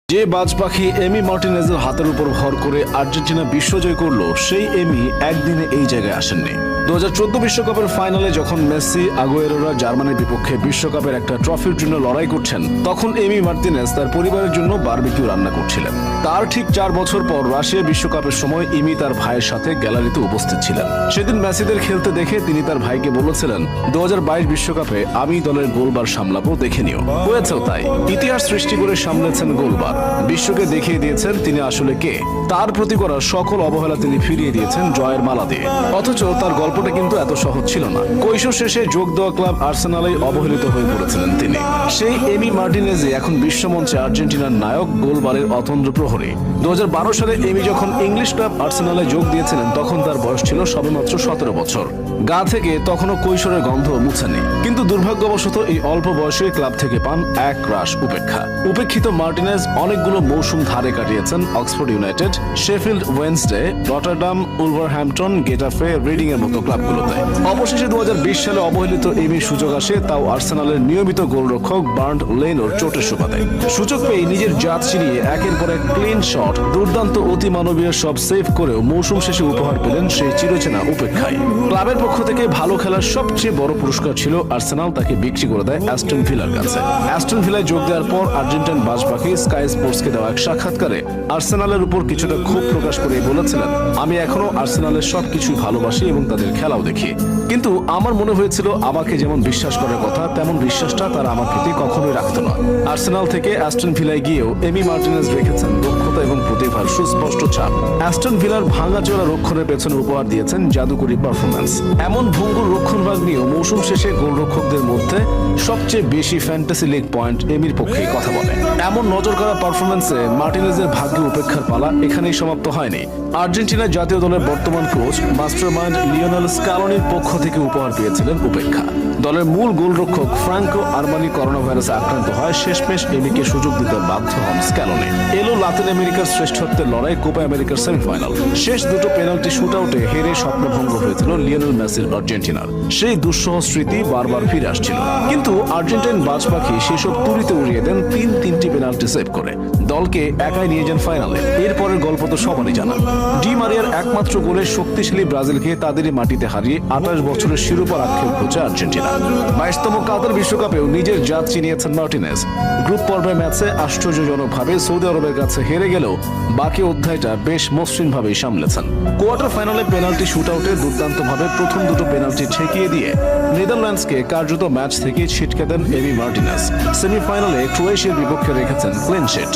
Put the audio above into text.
যে বাজ পাখি এমি মার্টিনেজের হাতের উপর ভর করে আর্জেন্টিনা বিশ্বজয় করলো, সেই এমি একদিনে এই জায়গায় আসেননি। 2014 বিশ্বকাপের ফাইনালে যখন মেসি, আগুয়েরোরা জার্মানির বিপক্ষে বিশ্বকাপের একটা ট্রফির জন্য লড়াই করছেন, তখন এমি মার্টিনেজ তার পরিবারের জন্য বারবিকিউ রান্না করছিলেন। তার ঠিক 4 বছর পর রাশিয়া বিশ্বকাপের সময় এমি তার ভাইয়ের সাথে গ্যালারিতে উপস্থিত ছিলেন। সেদিন মেসিদের খেলতে দেখে তিনি তার ভাইকে বলেছিলেন, 2022 বিশ্বকাপে আমি দলের গোলবার সামলাবো, দেখে নিও। হয়েছেও তাই। ইতিহাস সৃষ্টি করে সামলেছেন গোলবার। বিশ্বকে দেখিয়ে দিয়েছেন তিনি আসলে কে। তার প্রতি করা সকল অবহেলা তিনি ফিরিয়ে দিয়েছেন জয়ের মালা দিয়ে। অথচ তার গল্পটা কিন্তু এত সহজ ছিল না। কৈশোর শেষে যোগ দেওয়া ক্লাব আর্সেনালেই অবহেলিত হয়ে পড়েছিলেন তিনি। সেই এমি মার্টিনেজই এখন বিশ্বমঞ্চে আর্জেন্টিনার নায়ক, গোলবারের অতন্দ্র প্রহরী। 2012 সালে এমি যখন ইংলিশ ক্লাব আর্সেনালে যোগ দিয়েছিলেন, তখন তার বয়স ছিল সবেমাত্র 17 বছর। গা থেকে তখনও কৈশোরের গন্ধ মুছেনি। কিন্তু দুর্ভাগ্যবশত এই অল্প বয়সে ক্লাব থেকে পান এক রাশ উপেক্ষা। উপেক্ষিত মার্টিনেজ অনেকগুলো মৌসুম ধারে কাটিয়েছেন Oxford United, Sheffield Wednesday, Rotterdam, Wolverhampton, Getafe, reading এর মতো ক্লাবগুলোতে। অবশেষে 2020 সালে অবহেলিত এমির সুযোগ আসে, তাও আর্সেনালের নিয়মিত গোলরক্ষক বার্ন্ড লেনোর চোটের সুবাদে। সুযোগ পেয়ে নিজের জাত চিনিয়ে একের পর এক ক্লিন শট, দুর্দান্ত অতিমানবীয় সব সেভ করেও মৌসুম শেষে উপহার পেলেন সেই চিরচেনা উপেক্ষায়। ক্লাবের পক্ষ থেকে ভালো খেলার সবচেয়ে বড় পুরস্কার ছিল আর্সেনাল তাকে বিক্রি করে দেয় অ্যাস্টন ভিলার কাছে। অ্যাস্টন ভিলায় যোগ দেওয়ার পর আর্জেন্টাইন বাজপাখি স্কাই স্পোর্টসকে দেওয়া এক সাক্ষাৎকারে আর্সেনালের উপর কিছুটা ক্ষোভ প্রকাশ করে বলেছিলেন, আমি এখনো আর্সেনালের সবকিছুই ভালোবাসি এবং তাদের খেলাও দেখি। কিন্তু আমার মনে হয়েছিল আমাকে যেমন বিশ্বাস করার কথা, তেমন বিশ্বাসটা তারা আমার প্রতি কখনোই রাখত না। আর্সেনাল থেকে অ্যাস্টন ভিলায় গিয়েও এমি মার্টিনেজ রেখেছেন দক্ষতা এবং প্রতিভার সুস্পষ্ট ছাপ। অ্যাস্টন ভিলার ভাঙাচোরা রক্ষণের পেছনে উপহার দিয়েছেন জাদুকরী পারফরম্যান্স। এমন ভঙ্গুর রক্ষণভাগ নিয়েও মৌসুম শেষে গোলরক্ষকদের মধ্যে সবচেয়ে বেশি ফ্যান্টাসি লিগ পয়েন্ট এমির পক্ষেই কথা বলে। এমন নজর করা পারফরম্যান্সে মার্টিনেজের ভাগ্যে উপেক্ষার পালা এখানেই সমাপ্ত হয়নি। আর্জেন্টিনা জাতীয় দলের বর্তমান কোচ মাস্টারমাইন্ড লিওনেল স্ক্যালোনির পক্ষ থেকে উপহার পেয়েছিলেন উপেক্ষা। দলের মূল গোলরক্ষক ফ্রাঙ্কো আরমানি করোনা ভাইরাসে আক্রান্ত হয়, শেষমেশ এমিকে সুযোগ দিতে বাধ্য হন স্ক্যালোনি। এলো লাতিন আমেরিকার শ্রেষ্ঠত্বের লড়াই, কোপা আমেরিকার সেমিফাইনাল। শেষ দুটো পেনাল্টি শুটআউটে হেরে স্বপ্নভঙ্গ হয়েছিল লিওনেল মেসির আর্জেন্টিনার। সেই দুঃসহ স্মৃতি বারবার ফিরে আসছিল। কিন্তু আর্জেন্টাইন বাজপাখি সেসব তুড়িতে উড়িয়ে দেন 3টি পেনাল্টি সেভ করে। দলকে একাই নিয়ে যান ফাইনালে। এরপরের গল্প তো সবারই জানা। ডি মারিয়ার একমাত্র গোলে শক্তিশালী ব্রাজিলকে তাদেরই মাটিতে হারিয়ে 28 বছরের শিরোপার আক্ষেপ ঘুচে আর্জেন্টিনা। 22তম কাতার বিশ্বকাপেও নিজের জাত চিনিয়েছেন মার্টিনেজ। গ্রুপ পর্বের ম্যাচে আশ্চর্যজনকভাবে সৌদি আরবের কাছে হেরে গেলেও বাকি অধ্যায়টা বেশ মসৃণভাবেই সামলেছেন। কোয়ার্টার ফাইনালে পেনাল্টি শুটআউটে দুর্দান্তভাবে প্রথম দুটো পেনাল্টি ঠেকিয়ে দিয়ে নেদারল্যান্ডসকে কার্যত ম্যাচ থেকে ছিটকে দেন এমি মার্টিনেজ। সেমিফাইনালে ক্রোয়েশিয়ার বিপক্ষে রেখেছেন ক্লিন শিট।